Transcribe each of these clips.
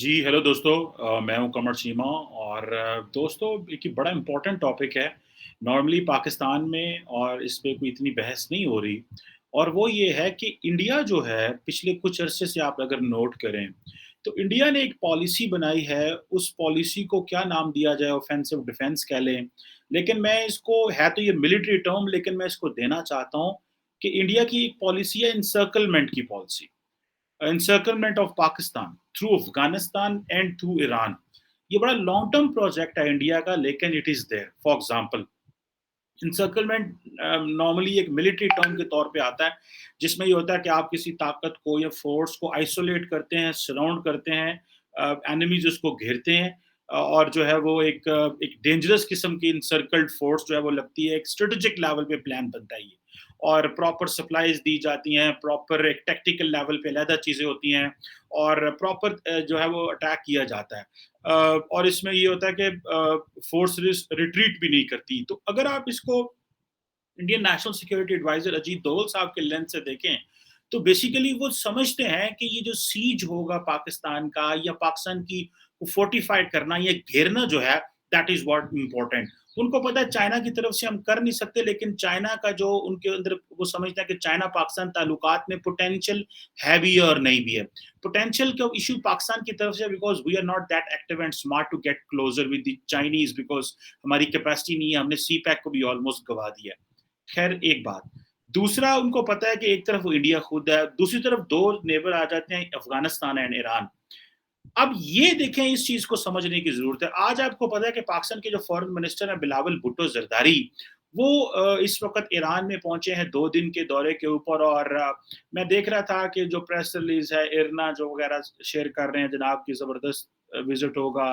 जी, hello दोस्तों। मैं हूँ कमर चीमा और दोस्तों एक ये बड़ा इम्पोर्टेंट टॉपिक है। नॉर्मली पाकिस्तान में और इस पे कोई इतनी बहस नहीं हो रही और वो ये है कि इंडिया जो है पिछले कुछ अरसे से आप अगर नोट करें, तो इंडिया ने एक पॉलिसी बनाई है, उस पॉलिसी को क्या नाम दिया जाए ऑफेंसिव डिफेंस कह लें। लेकिन मैं इसको है तो ये मिलिट्री टर्म लेकिन मैं इसको देना चाहता हूँ कि इंडिया की एक पॉलिसी है एनसर्कलमेंट की policy. Encirclement of Pakistan through Afghanistan and through Iran. ये बड़ा लॉन्ग टर्म प्रोजेक्ट है इंडिया का लेकिन it is there for example. Encirclement normally एक मिलिट्री टर्म के तौर पे आता है, जिसमें ये होता है कि आप किसी ताकत को या फोर्स को आइसोलेट करते हैं, सराउंड करते हैं, एनिमीज उसको घेरते हैं, और जो है वो एक डेंजरस किस्म की इंसर्कल्ड फोर्स जो है वो लगती है, एक स्ट्रेटेजिक लेवल पे प्लान बनता है ये, और प्रॉपर सप्लाईज दी जाती हैं, प्रॉपर एक टेक्टिकल लेवल पे अलहदा चीज़ें होती हैं, और प्रॉपर जो है वो अटैक किया जाता है। और इसमें ये होता है कि फोर्स रिट्रीट भी नहीं करती। तो अगर आप इसको Indian national security adviser Ajit Doval साहब के लेंस से देखें, तो बेसिकली वो समझते हैं कि ये जो सीज होगा पाकिस्तान का या पाकिस्तान की फोर्टिफाइड करना या घेरना जो है, दैट इज व्हाट इम्पोर्टेंट। उनको पता है चाइना की तरफ से हम कर नहीं सकते, लेकिन चाइना का जो उनके अंदर वो समझते हैं कि चाइना पाकिस्तान ताल्लुकात में पोटेंशियल है भी है और नहीं भी है। पोटेंशियल का इशू पाकिस्तान की तरफ से, because we are not that active and smart to get closer with the Chinese, because हमारी कैपेसिटी नहीं है, हमने सी पैक को भी ऑलमोस्ट गवा दिया है। खैर एक बात। दूसरा उनको पता है कि एक तरफ वो इंडिया खुद है, दूसरी तरफ 2 नेबर आ जाते हैं अफ़गानिस्तान एंड ईरान। अब ये देखें, इस चीज़ को समझने की ज़रूरत है। आज आपको पता है कि पाकिस्तान के जो फ़ॉरेन मिनिस्टर हैं बिलावल भुट्टो ज़रदारी, वो इस वक़्त ईरान में पहुँचे हैं 2 दिन के दौरे के ऊपर, और मैं देख रहा था कि जो प्रेस रिलीज़ है इरना जो वग़ैरह शेयर कर रहे हैं जनाब की ज़बरदस्त विज़िट होगा।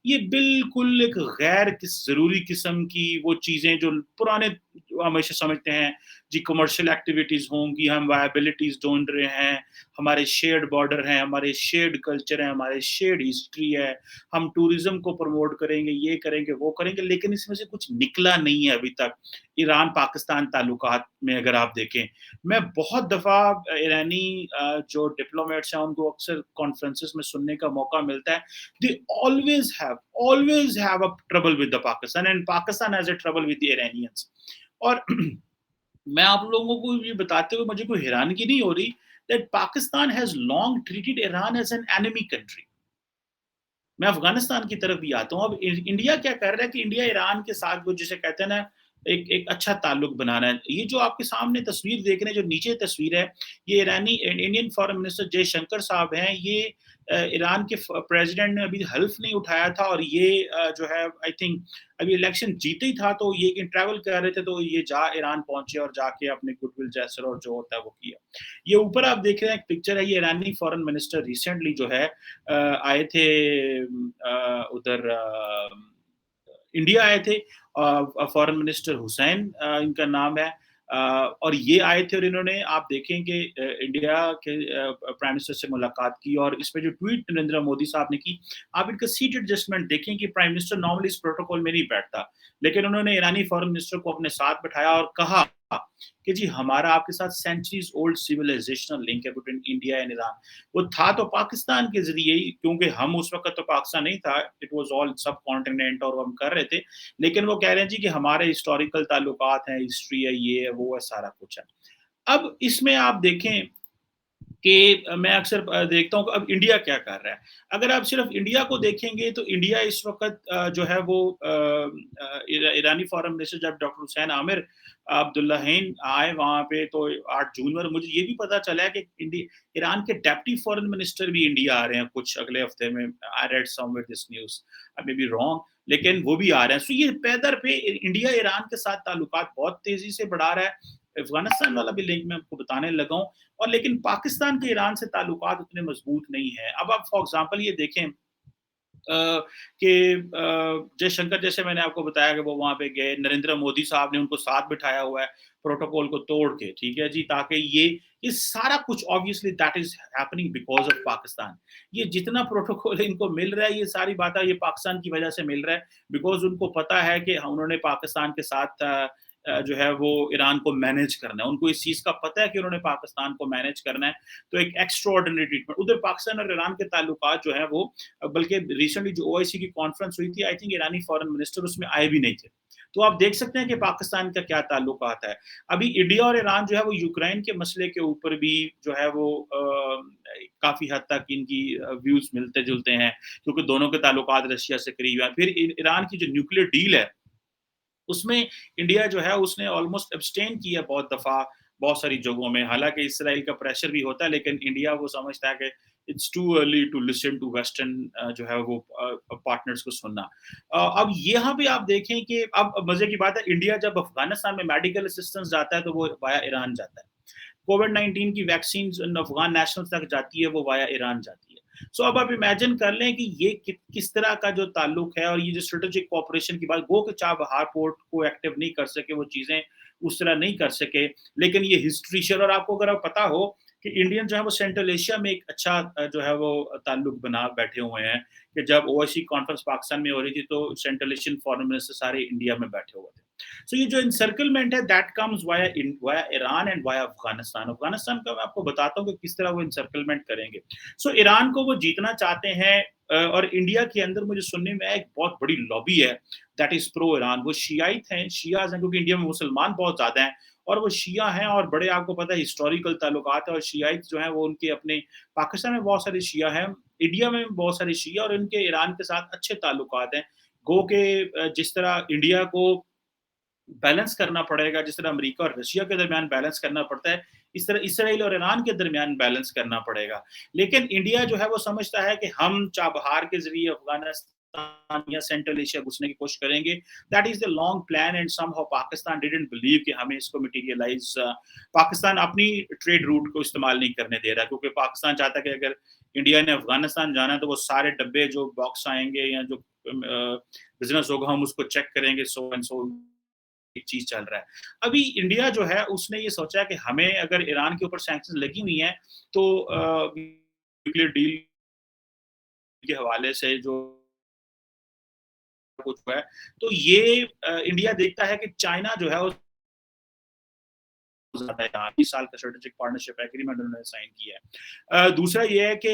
ये बिल्कुल एक गैर किस ज़रूरी किस्म की वो चीज़ें जो पुराने जो हमेशा समझते हैं, जी कमर्शियल एक्टिविटीज़ होंगी, हम वायबिलिटीज़ ढूँढ रहे हैं, हमारे शेयर्ड बॉर्डर हैं, हमारे शेयर्ड कल्चर है, हमारे शेयर्ड हिस्ट्री है, हम टूरिज़्म को प्रमोट करेंगे, ये करेंगे, वो करेंगे, लेकिन इसमें से कुछ निकला नहीं है अभी तक। ईरान-पाकिस्तान ताल्लुकात में अगर आप देखें, मैं बहुत दफ़ा ईरानी जो डिप्लोमेट्स हैं, उनको अक्सर कॉन्फ्रेंसेस में सुनने का मौका मिलता है। They always have a trouble with the Pakistan and Pakistan has a trouble with the Iranians. और मैं आप लोगों को ये बताते हुए मुझे कोई हैरानगी नहीं हो रही that Pakistan has long treated Iran as an enemy country. मैं अफ़गानिस्तान की तरफ भी आता हूँ। अब इंडिया क्या कर रहा है कि इंडिया ईरान के साथ वो जिसे कहते हैं ना, एक एक अच्छा ताल्लुक बनाना है। ये जो आपके सामने तस्वीर देख रहे हैं, जो नीचे तस्वीर है, ये ईरानी इंडियन फॉरेन मिनिस्टर जयशंकर साहब हैं। ये ईरान के प्रेसिडेंट ने अभी हल्फ नहीं उठाया था, और ये जो है आई थिंक अभी इलेक्शन जीते ही था, तो ये ट्रैवल कर रहे थे, तो ये ईरान पहुंचे और जाके अपने गुडविल जेस्चर और जो होता है वो किया। ये ऊपर आप देख रहे हैं एक पिक्चर है, ये ईरानी फॉरेन मिनिस्टर रिसेंटली जो है आए थे, उधर इंडिया आए थे। फॉरेन मिनिस्टर हुसैन इनका नाम है। और ये आए थे और इन्होंने आप देखें कि इंडिया के प्राइम मिनिस्टर से मुलाकात की, और इस पे जो ट्वीट नरेंद्र मोदी साहब ने की, आप इनका सीट एडजस्टमेंट देखें कि प्राइम मिनिस्टर नॉर्मली इस प्रोटोकॉल में नहीं बैठता, लेकिन उन्होंने ईरानी फॉरेन मिनिस्टर को अपने साथ बिठाया और कहा कि जी हमारा आपके साथ सेंचुरीज ओल्ड सिविलाइजेशनल लिंक है बिटवीन इंडिया एंड ईरान। वो था तो पाकिस्तान के ज़रिए ही, क्योंकि हम उस वक़्त तो पाकिस्तान नहीं था, इट वाज़ ऑल सब कॉन्टिनेंट और हम कर रहे थे। लेकिन वो कह रहे हैं जी कि हमारे हिस्टोरिकल ताल्लुकात हैं, हिस्ट्री है, ये है, वो है, सारा कुछ है। अब इसमें आप देखें कि मैं अक्सर देखता हूँ कि अब इंडिया क्या कर रहा है। अगर आप सिर्फ़ इंडिया को देखेंगे तो इंडिया इस वक़्त जो है वो ईरानी फ़ॉरेन मिनिस्टर जब डॉक्टर हुसैन आमिर अब्दुल्लाहिन आए वहाँ पे, तो 8 जून में, और मुझे ये भी पता चला है कि ईरान के डेप्टी फ़ॉरेन मिनिस्टर भी इंडिया आ रहे हैं कुछ अगले हफ़्ते में। I read somewhere this news, I may be wrong, लेकिन वो भी आ रहे हैं। सो ये पैदर पे इंडिया ईरान के साथ ताल्लुकात बहुत तेज़ी से बढ़ा रहा है। अफ़गानिस्तान वाला भी लिंक मैं आपको बताने लगा हूँ। और लेकिन पाकिस्तान के ईरान से ताल्लुकात उतने मजबूत नहीं है। अब आप फॉर एग्ज़ाम्पल ये देखें कि जयशंकर, जैसे मैंने आपको बताया कि वो वहाँ पे गए, नरेंद्र मोदी साहब ने उनको साथ बिठाया हुआ है, प्रोटोकॉल को तोड़ के, ठीक है जी, ताकि ये सारा कुछ obviously that is happening because of Pakistan. ये जितना प्रोटोकॉल इनको मिल रहा है, ये सारी बातें ये पाकिस्तान की वजह से मिल रहा है, बिकॉज़ उनको पता है कि उन्होंने पाकिस्तान के साथ जो है वो ईरान को मैनेज करना है। उनको इस चीज़ का पता है कि उन्होंने पाकिस्तान को मैनेज करना है, तो एक एक्स्ट्राऑर्डिनरी ट्रीटमेंट उधर पाकिस्तान और ईरान के ताल्लुकात जो हैं वो बल्कि रिसेंटली जो ओआईसी की कॉन्फ्रेंस हुई थी, I think Irani foreign minister उसमें आए भी नहीं थे। तो आप देख सकते हैं कि पाकिस्तान का क्या ताल्लुकात है। अभी इंडिया और ईरान जो है वो यूक्रेन के मसले के ऊपर भी जो है वो काफ़ी हद तक इनकी व्यूज़ मिलते-जुलते हैं, क्योंकि दोनों के ताल्लुकात रशिया से करीब हैं। फिर ईरान की जो न्यूक्लियर डील है, उसमें इंडिया जो है उसने ऑलमोस्ट एब्सटेन किया बहुत दफ़ा, बहुत सारी जगहों में। हालाँकि इसराइल का प्रेशर भी होता है, लेकिन इंडिया वो समझता है कि it's too early to listen to western जो है वो पार्टनर्स को सुनना। अब यहाँ पे आप देखें कि अब मज़े की बात है, इंडिया जब अफ़गानिस्तान में मेडिकल असिस्टेंस जाता है, तो वो वाया ईरान जाता है। कोविड-19 की वैक्सीन्स अफ़गान नेशनल्स तक जाती है, वो वाया ईरान जाती है। सो अब आप इमेजिन कर लें कि ये किस तरह का जो ताल्लुक है, और ये जो स्ट्रेटेजिक कोऑपरेशन की बात, गो के चाबहार पोर्ट को एक्टिव नहीं कर सके, वो चीज़ें उस तरह नहीं कर सके, लेकिन ये हिस्ट्री शेयर, और आपको अगर पता हो कि इंडियन जो है वो सेंट्रल एशिया में एक अच्छा जो है वो ताल्लुक बना बैठे हुए हैं, कि जब ओआईसी कॉन्फ्रेंस पाकिस्तान में हो रही थी, तो सेंट्रल एशियन फॉरेन मिनिस्टर सारे इंडिया में बैठे हुए थे। सो ये जो एनसर्कलमेंट है, that comes via Iran and via Afghanistan. Afghanistan का मैं आपको बताता हूँ कि किस तरह वो एनसर्कलमेंट करेंगे। सो ईरान को वो जीतना चाहते हैं, और इंडिया के अंदर मुझे सुनने में आया एक बहुत बड़ी लॉबी है दैट इज प्रो ईरान। वो शियाइत हैं, शियाज हैं, क्योंकि इंडिया में मुसलमान बहुत ज्यादा हैं, और वो शिया हैं, और बड़े आपको पता है हिस्टोरिकल ताल्लुकात है, और शियाइत जो है वो उनके अपने पाकिस्तान में बहुत सारे शिया हैं, इंडिया में भी बहुत सारे शिया, और इनके ईरान के साथ अच्छे ताल्लुकात हैं। गो के जिस तरह इंडिया को बैलेंस करना पड़ेगा, जिस तरह अमेरिका और रशिया के दरमियान बैलेंस करना पड़ता है, इस तरह इसराइल और ईरान के दरमियान बैलेंस करना पड़ेगा। लेकिन इंडिया जो है वो समझता है कि हम चाबहार के ज़रिए अफ़गानिस्तान या सेंट्रल एशिया घुसने की कोशिश करेंगे। That is the long plan, and somehow Pakistan didn't believe कि हमें इसको मटीरियलाइज़ पाकिस्तान अपनी ट्रेड रूट को इस्तेमाल नहीं करने दे रहा, क्योंकि पाकिस्तान चाहता है कि अगर इंडिया ने अफ़गानिस्तान जाना है, तो वो सारे डब्बे जो बॉक्स आएँगे या जो बिज़नेस होगा, हम उसको चेक करेंगे, सो एंड सो एक चीज़ चल रहा है। अभी इंडिया जो है उसने ये सोचा कि हमें अगर ईरान के ऊपर सैंक्शंस लगी हुई हैं, तो न्यूक्लियर डील के हवाले से जो कुछ है, तो ये इंडिया देखता है कि चाइना जो है वो ज़्यादा है, 20 साल का स्ट्रेटेजिक पार्टनरशिप एग्रीमेंट उन्होंने साइन किया है। दूसरा ये है कि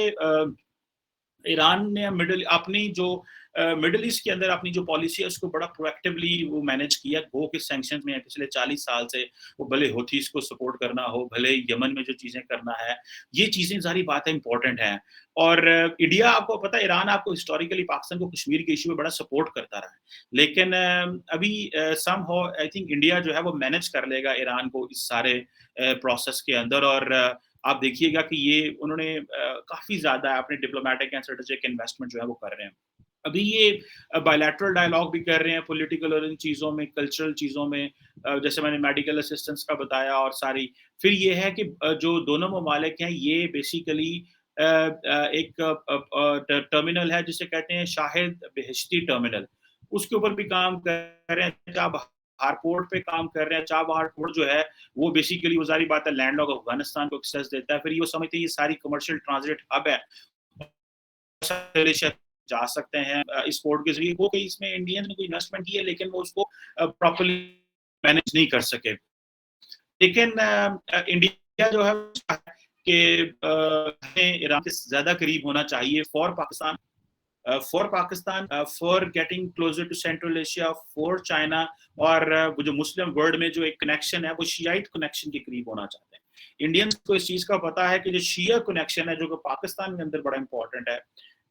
ईरान ने अपनी जो मिडल ईस्ट के अंदर अपनी जो पॉलिसी है उसको बड़ा प्रोएक्टिवली वो मैनेज किया। गो के सैंक्शंस में पिछले 40 साल से, वो भले हौथीस को सपोर्ट करना हो, भले यमन में जो चीज़ें करना है, ये चीज़ें सारी बातें इंपॉर्टेंट हैं। और इंडिया आपको पता है, ईरान आपको हिस्टोरिकली पाकिस्तान को कश्मीर के इश्यू में बड़ा सपोर्ट करता रहा है। लेकिन अभी समहाउ आई थिंक इंडिया जो है वो मैनेज कर लेगा ईरान को इस सारे प्रोसेस के अंदर, और आप देखिएगा कि ये उन्होंने काफ़ी ज़्यादा अपने डिप्लोमैटिक एंड स्ट्रेटेजिक इन्वेस्टमेंट जो है वो कर रहे हैं। अभी ये बायलैटरल डायलॉग भी कर रहे हैं पॉलिटिकल और इन चीज़ों में, कल्चरल चीज़ों में, जैसे मैंने मेडिकल असिस्टेंस का बताया और सारी। फिर ये है कि जो दोनों ममालिक हैं, ये बेसिकली एक टर्मिनल है जिसे कहते हैं शाहिद बेहिश्ती टर्मिनल, उसके ऊपर भी काम कर रहे हैं। चाबहार पोर्ट पे काम कर रहे हैं। चाबहार पोर्ट जो है वो बेसिकली, वो सारी बात है, लैंडलॉक अफगानिस्तान को एक्सेस देता है। फिर ये वो समझते हैं ये सारी कमर्शियल ट्रांजिट हब है, जा सकते हैं इस पोर्ट के जरिए। वो कहीं इसमें इंडियन ने कोई इन्वेस्टमेंट की है, लेकिन वो उसको प्रॉपरली मैनेज नहीं कर सके। लेकिन इंडिया जो है कि हमें ईरान के ज़्यादा करीब होना चाहिए for Pakistan, for getting closer to central Asia, for China, और वो जो मुस्लिम वर्ल्ड में जो एक कनेक्शन है, वो शियाइट कनेक्शन के करीब होना चाहते हैं। इंडियंस को इस चीज़ का पता है कि जो शिया कनेक्शन है, जो कि पाकिस्तान के अंदर बड़ा इंपॉर्टेंट है।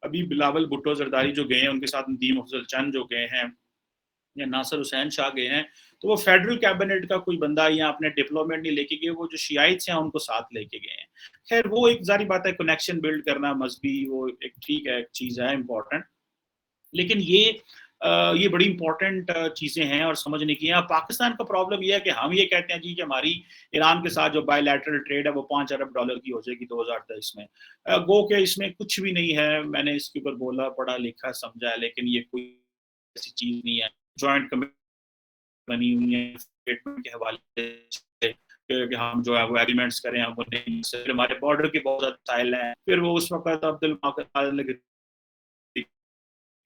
अभी बिलावल भुट्टो जरदारी जो गए हैं, उनके साथ नदीम अफजल चंद जो गए हैं, या नासिर हुसैन शाह गए हैं, तो वो फेडरल कैबिनेट का कोई बंदा या अपने डिप्लोमेट नहीं लेके गए, वो जो शियाइट्स हैं उनको साथ लेके गए हैं। खैर वो एक ज़ाहिर बात है, कनेक्शन बिल्ड करना मस्ट बी, वो एक ठीक है, एक चीज़ है इम्पोर्टेंट। लेकिन ये बड़ी इंपॉर्टेंट चीज़ें हैं और समझने की हैं। अब पाकिस्तान का प्रॉब्लम ये है कि हम ये कहते हैं जी कि हमारी ईरान के साथ जो बायलैटरल ट्रेड है वो $5 अरब की हो जाएगी 2023 में। गो के इसमें कुछ भी नहीं है, मैंने इसके ऊपर बोला, पढ़ा, लिखा, समझा है, लेकिन ये कोई ऐसी चीज़ नहीं है। जॉइंट कमिटी बनी हुई है स्टेटमेंट के हवाले से कि हम जो है वो एग्रीमेंट्स करें, हम वो नहीं, फिर हमारे बॉर्डर के बहुत ज़्यादा मसाइल हैं। फिर वो उस वक़्त अब्दुल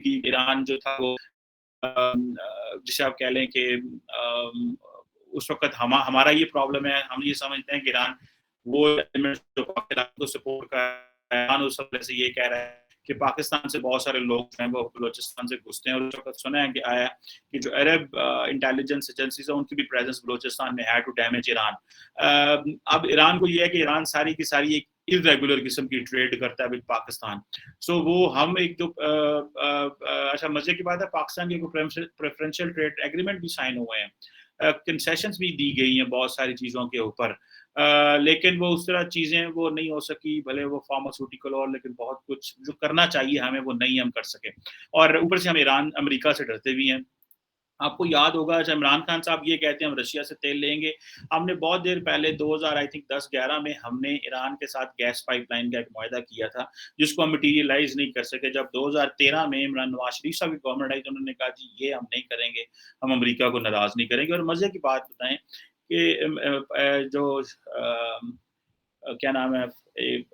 ईरान जो था वो जिसे आप कह लें कि उस वक़्त हमारा ये प्रॉब्लम है, हम ये समझते हैं कि ईरान वो एलिमेंट्स जो पाकिस्तान को सपोर्ट कर रहा है, ईरान उस वजह से ये कह रहा है कि पाकिस्तान से बहुत सारे लोग जो हैं वो बलूचिस्तान से घुसते हैं, और उस वक़्त सुना है कि आया कि जो अरब इंटेलिजेंस एजेंसीज़ हैं उनकी भी प्रेज़ेंस बलूचिस्तान में है टू डैमेज ईरान। अब ईरान को ये है कि ईरान सारी की सारी एक इर्रेगुलर किस्म की ट्रेड करता है विद पाकिस्तान। सो वो हम एक जो अच्छा मज़े की बात है, पाकिस्तान के प्रेफरेंशियल ट्रेड एग्रीमेंट भी साइन हुए हैं। कंसेशंस भी दी गई हैं बहुत सारी चीज़ों के ऊपर। लेकिन वो उस तरह चीज़ें वो नहीं हो सकी, भले वो फार्मास्यूटिकल हो, लेकिन बहुत कुछ जो करना चाहिए हमें वो नहीं हम कर सके। और ऊपर से हम ईरान, अमेरिका से डरते भी हैं। आपको याद होगा जब इमरान खान साहब ये कहते हैं हम रशिया से तेल लेंगे, हमने बहुत देर पहले 2000 आई थिंक 10-11 में हमने ईरान के साथ गैस पाइपलाइन का एक मुआहदा किया था, जिसको हम मटीरियलाइज़ नहीं कर सके। जब 2013 में इमरान नवाज़ शरीफ साहब की गवर्नमेंट आई तो उन्होंने कहा जी ये हम नहीं करेंगे, हम अमेरिका को नाराज़ नहीं करेंगे। और मज़े की बात बताएँ कि जो क्या नाम है,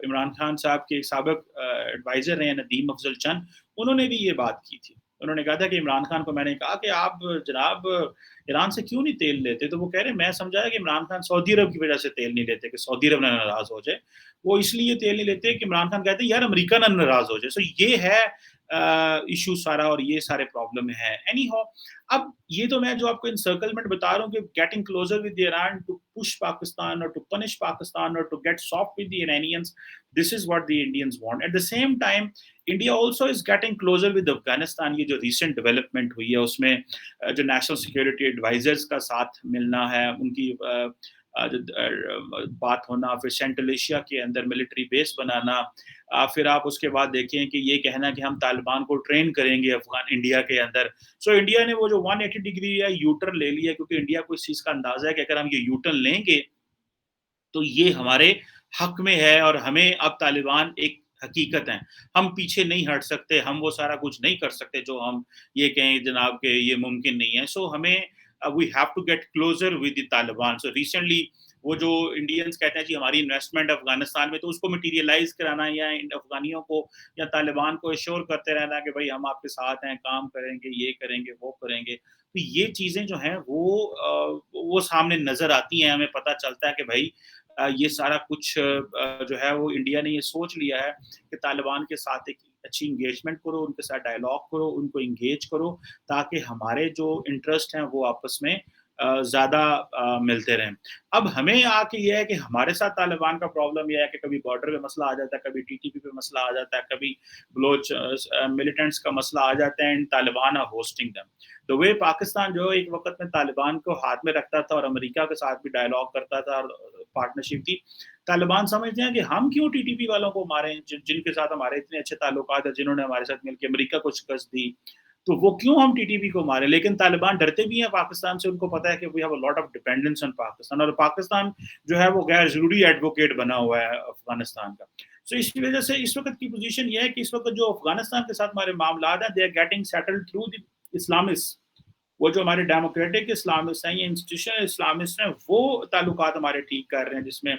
इमरान खान साहब के साबिक एडवाइज़र रहे हैं नदीम अफ़ज़ल चंद, उन्होंने भी ये बात की थी। उन्होंने कहा था कि इमरान खान को मैंने कहा कि आप जनाब ईरान से क्यों नहीं तेल लेते? तो वो कह रहे हैं मैं समझाया कि इमरान खान सऊदी अरब की वज़ह से तेल नहीं लेते कि सऊदी अरब ना नाराज़ हो जाए। वो इसलिए तेल नहीं लेते कि इमरान खान कहते हैं यार अमेरिका ना नाराज़ हो जाए। सो ये है इश्यू सारा, और ये सारे प्रॉब्लम है। एनी हाउ, अब ये तो मैं जो आपको एनसर्कलमेंट बता रहा हूँ कि getting closer with Iran to push Pakistan और टू पनिश पाकिस्तान और to get soft with the Iranians, this is what the Indians want. At the same time India also is getting closer with Afghanistan. ये जो recent development हुई है उसमें जो national security advisers का साथ मिलना है, उनकी बात होना, फिर सेंट्रल एशिया के अंदर मिलिट्री बेस बनाना, फिर आप उसके बाद देखें कि ये कहना कि हम तालिबान को ट्रेन करेंगे अफगान इंडिया के अंदर। सो इंडिया ने वो जो 180 डिग्री या यू टर्न ले लिया, क्योंकि इंडिया को इस चीज़ का अंदाज़ा है कि अगर हम ये यू टर्न लेंगे तो ये हमारे हक में है, और हमें अब तालिबान एक हकीकत है। हम पीछे नहीं हट सकते, हम वो सारा कुछ नहीं कर सकते जो हम ये कहें जनाब कि ये मुमकिन नहीं है। सो हमें we have to get closer with the Taliban. So recently वो जो इंडियंस कहते हैं जी हमारी इन्वेस्टमेंट अफ़गानिस्तान में, तो उसको मटीरियलाइज़ कराना या इन अफ़गानियों को या तालिबान को एश्योर करते रहना कि भई हम आपके साथ हैं, काम करेंगे, ये करेंगे, वो करेंगे। तो ये चीज़ें जो हैं वो सामने नज़र आती हैं, हमें पता चलता है कि भई ये सारा कुछ जो है वो इंडिया ने ये सोच लिया है कि तालिबान के साथ एक अच्छी एंगेजमेंट करो, उनके साथ डायलॉग करो, उनको एंगेज करो, ताकि हमारे जो इंटरेस्ट हैं वो आपस में ज़्यादा मिलते रहें। अब हमें आके ये है कि हमारे साथ तालिबान का प्रॉब्लम ये है कि कभी बॉर्डर पे मसला आ जाता है, कभी टीटीपी पे मसला आ जाता है, कभी बलोच मिलिटेंट्स का मसला आ जाता है, and Taliban are hosting them. The way Pakistan जो एक वक़्त में तालिबान को हाथ में रखता था और अमेरिका के साथ भी डायलॉग करता था और पार्टनरशिप थी, तालिबान समझते हैं कि हम क्यों टीटीपी वालों को मारें, जिनके साथ हमारे इतने अच्छे ताल्लुकात हैं, जिन्होंने हमारे साथ मिलके अमेरिका को शिकस्त दी, तो वो क्यों हम टीटीपी को मारें? लेकिन तालिबान डरते भी हैं पाकिस्तान से, उनको पता है कि we have a lot of dependence on Pakistan, और पाकिस्तान जो है वो गैर ज़रूरी एडवोकेट बना हुआ है अफ़गानिस्तान का। सो इसी वज़ह से इस वक़्त की पोज़ीशन ये है कि इस वक़्त जो अफ़गानिस्तान के साथ हमारे मामलात हैं, they are getting settled through the Islamist. वो जो हमारे डेमोक्रेटिक इस्लामिस्ट हैं, ये इंस्टीट्यूशनल इस्लामिस्ट हैं, वो ताल्लुकात हमारे ठीक कर रहे हैं, जिसमें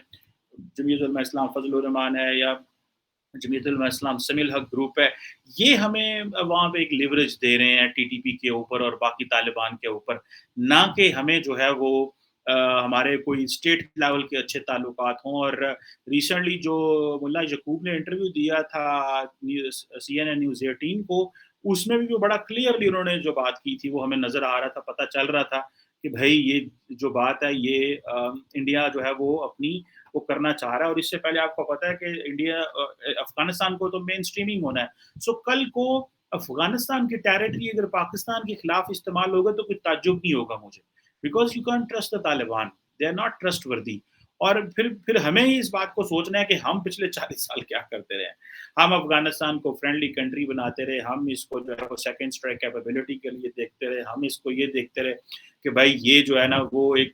जमीयत उलमा इस्लाम फजल रहमान है, या जमीयत उलमा इस्लाम समील हक ग्रुप है। ये हमें वहाँ पे एक लिवरेज दे रहे हैं टीटीपी के ऊपर और बाकी तालिबान के ऊपर, ना कि हमें जो है वो हमारे कोई स्टेट लेवल के अच्छे ताल्लुकात हों। और रिसेंटली जो मुल्ला यकूब ने इंटरव्यू दिया था सीएनएन न्यूज़ 18 को, उसमें भी वो बड़ा क्लियरली उन्होंने जो बात की थी वो हमें नज़र आ रहा था, पता चल रहा था कि भई ये जो बात है ये इंडिया जो है वो अपनी वो करना चाह रहा है। और इससे पहले आपको पता है कि इंडिया अफ़गानिस्तान को तो मेन स्ट्रीमिंग होना है। सो कल को अफ़गानिस्तान की टेरिटरी अगर पाकिस्तान के खिलाफ इस्तेमाल होगा तो कोई ताज्जुब नहीं होगा मुझे। Because you can't trust the Taliban, they are not trustworthy. और फिर हमें ही इस बात को सोचना है कि हम पिछले 40 साल क्या करते रहे हैं। हम अफ़गानिस्तान को फ्रेंडली कंट्री बनाते रहे, हम इसको जो है वो सेकंड स्ट्राइक कैपेबिलिटी के लिए देखते रहे, हम इसको ये देखते रहे कि भाई ये जो है ना वो एक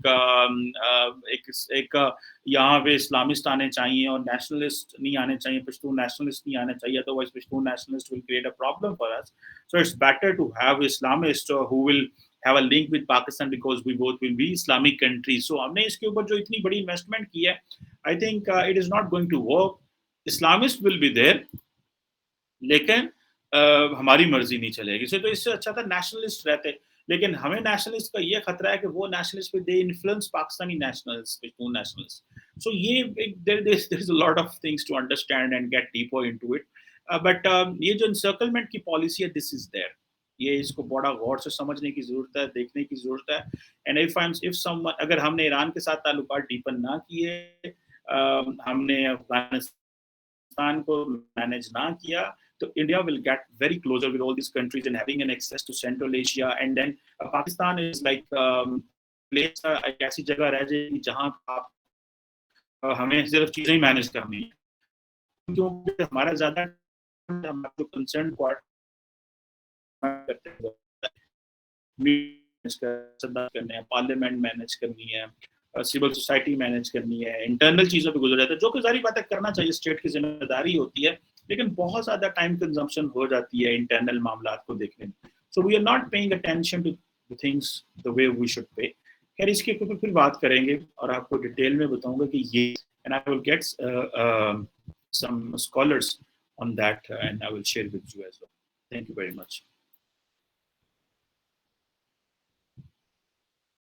यहाँ पे इस्लामिस्ट आने चाहिए और नेशनलिस्ट नहीं आने चाहिए, पश्तून नेशनलिस्ट नहीं आने चाहिए, otherwise Pashtun nationalist will create a problem for us. So it's better to have Islamist who will have a link with Pakistan because we both will be Islamic countries. So हमने इसके ऊपर जो इतनी बड़ी इन्वेस्टमेंट की है, I think it is not going to work. Islamist will be there, लेकिन हमारी मर्जी नहीं चलेगी। तो इससे अच्छा था नेशनलिस्ट रहते। لیکن ہمیں نیشنلسٹ کا یہ خطرہ ہے کہ وہ nationalist they influence Pakistani nationalist nationalist. So یہ there is a lot of things to understand and get deeper into it. But یہ جو انسرکلمنٹ کی پالیسی ہے دس از دیر. یہ اس کو بڑا غور سے سمجھنے کی ضرورت ہے, دیکھنے کی ضرورت ہے. اینڈ if someone, اگر ہم نے ایران کے ساتھ تعلقات ڈیپن نہ کیے, ہم نے افغانستان کو مینیج نہ کیا, تو India will get very closer with all these countries and having an access to central Asia. And then Pakistan is like place, ایک ایسی جگہ رہ جائے گی جہاں آپ ہمیں صرف چیزیں ہی مینیج کرنی ہیں, کیونکہ ہمارا زیادہ جو کنسرن کرنے ہیں, پارلیمنٹ مینیج کرنی ہے, سول سوسائٹی مینیج کرنی ہے, انٹرنل چیزوں پہ گزر جاتا ہے, جو کہ ظاہری بات ہے کرنا چاہیے, اسٹیٹ کی ذمہ داری ہوتی ہے, لیکن بہت زیادہ ٹائم کنزمپشن ہو جاتی ہے انٹرنل معاملات کو دیکھنے میں. So we are not paying attention to things the way we should pay. خیر اس کے اوپر پھر بات کریں گے اور آپ کو ڈیٹیل میں بتاؤں گا کہ یہ, and I will get some scholars on that and I will share with you as well. Thank you very much.